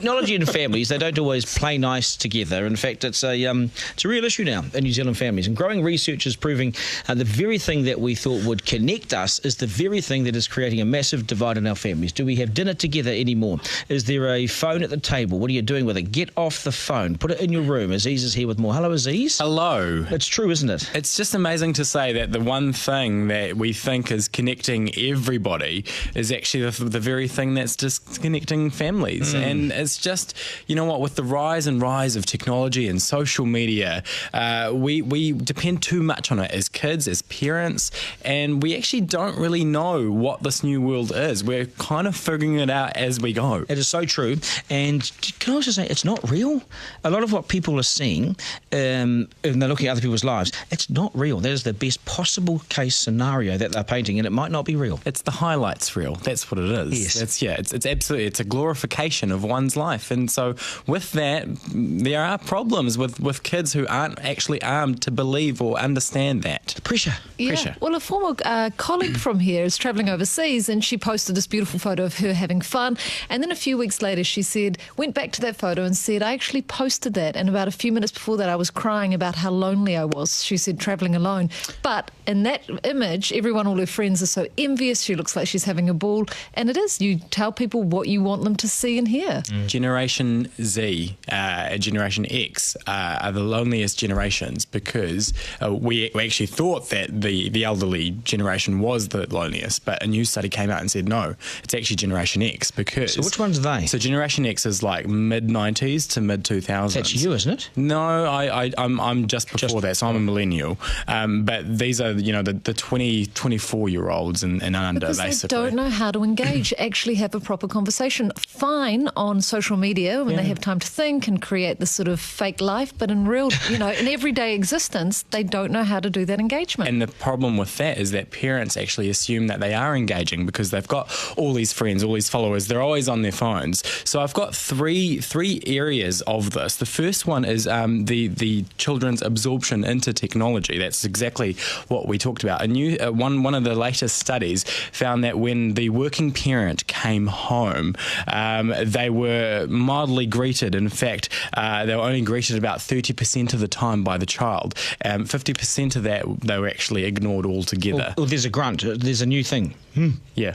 Technology in families, they don't always play nice together. In fact, it's a real issue now in New Zealand families. And growing research is proving the very thing that we thought would connect us is the very thing that is creating a massive divide in our families. Do we have dinner together anymore? Is there a phone at the table? What are you doing with it? Get off the phone. Put it in your room. Aziz is here with more. Hello, Aziz. Hello. It's true, isn't it? It's just amazing to say that the one thing that we think is connecting everybody is actually the very thing that's disconnecting families. And it's just, you know what, with the rise of technology and social media, we depend too much on it as kids, as parents, and we actually don't really know what this new world is. We're kind of figuring it out as we go. It is so true. And can I also say, it's not real. A lot of what people are seeing, and they're looking at other people's lives, it's not real. That is the best possible case scenario that they're painting, and it might not be real. It's the highlights reel. That's what it is. Yes. It's absolutely, it's a glorification of one's life. And so with that, there are problems with kids who aren't actually armed to believe or understand that. Pressure. Yeah. Pressure. Well, a former colleague from here is travelling overseas, and she posted this beautiful photo of her having fun. And then a few weeks later, she went back to that photo and said, I actually posted that. And about a few minutes before that, I was crying about how lonely I was. She said, travelling alone. But in that image, all her friends are so envious. She looks like she's having a ball. And it is. You tell people what you want them to see and hear. Generation Z, Generation X are the loneliest generations because we actually thought that the elderly generation was the loneliest, but a new study came out and said no, it's actually Generation X because... So which ones are they? So Generation X is like mid-90s to mid-2000s. That's you, isn't it? No, I'm just before that, so I'm a millennial. But these are, the 24-year-olds and under, because basically. They don't know how to engage, actually have a proper conversation. Fine on social media when they have time to think and create this sort of fake life, but in real, in everyday existence, they don't know how to do that engagement. And the problem with that is that parents actually assume that they are engaging because they've got all these friends, all these followers, they're always on their phones. So I've got three areas of this. The first one is the children's absorption into technology. That's exactly what we talked about. A new one of the latest studies found that when the working parent came home, they were mildly greeted. In fact, they were only greeted about 30% of the time by the child. 50% of that, they were actually ignored altogether. Oh, there's a grunt. There's a new thing. Yeah.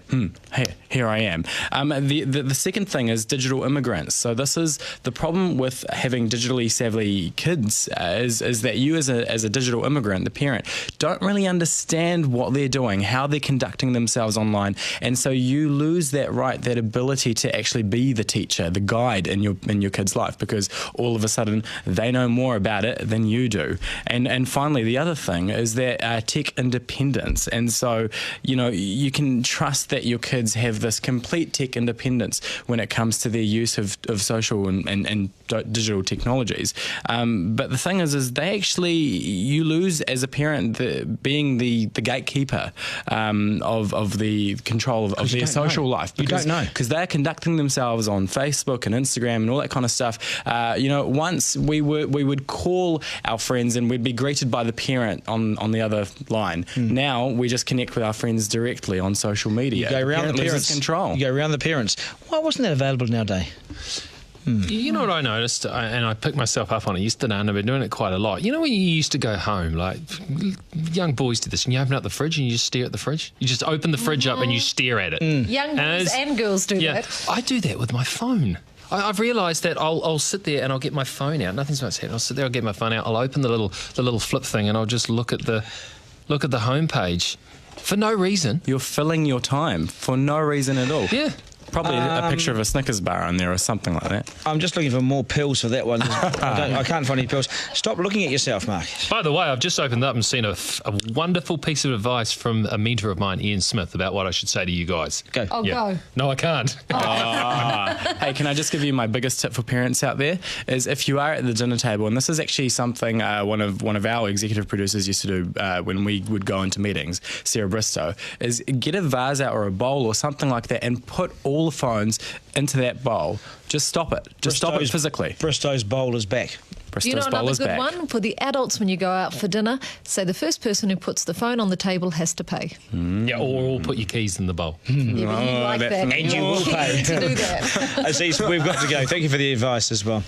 Hey, here I am. The second thing is digital immigrants. So this is the problem with having digitally savvy kids is that you as a digital immigrant, the parent, don't really understand what they're doing, how they're conducting themselves online, and so you lose that ability to actually be the teacher, the guide in your kid's life, because all of a sudden they know more about it than you do. And finally, the other thing is that tech independence. And so you can trust that your kids have this complete tech independence when it comes to their use of social and digital technologies. But the thing is they actually, you lose as a parent being the gatekeeper of the control of their social life. Because, you don't know. Because they're conducting themselves on Facebook and Instagram and all that kind of stuff. Once we would call our friends and we'd be greeted by the parent on the other line. Now we just connect with our friends directly on social media. You go around the parents. Control. You go around the parents. Why wasn't that available nowadays? You know what I noticed, and I picked myself up on it yesterday, and I've been doing it quite a lot. You know when you used to go home, like young boys do this, and you open up the fridge and you just stare at the fridge? You just open the fridge up and you stare at it. Young boys and girls do that. I do that with my phone. I've realised that I'll sit there and I'll get my phone out. Nothing's about to happen. I'll sit there, I'll get my phone out, I'll open the little flip thing, and I'll just look at the homepage for no reason. You're filling your time for no reason at all. Yeah. Probably a picture of a Snickers bar on there or something like that. I'm just looking for more pills for that one. I can't find any pills. Stop looking at yourself, Mark. By the way, I've just opened up and seen a wonderful piece of advice from a mentor of mine, Ian Smith, about what I should say to you guys. Go. Oh, go. No, I can't. Hey, can I just give you my biggest tip for parents out there? Is if you are at the dinner table, and this is actually something one of our executive producers used to do when we would go into meetings, Sarah Bristow, is get a vase out or a bowl or something like that and put all the phones into that bowl. Just stop it. Stop it physically. Bristow's bowl is back. Do you know Bristows another bowler's good back. one? For the adults, when you go out for dinner, say the first person who puts the phone on the table has to pay. Yeah, or put your keys in the bowl. Yeah, but you like that. And you will You're pay. keen to do that. Aziz, we've got to go. Thank you for the advice as well.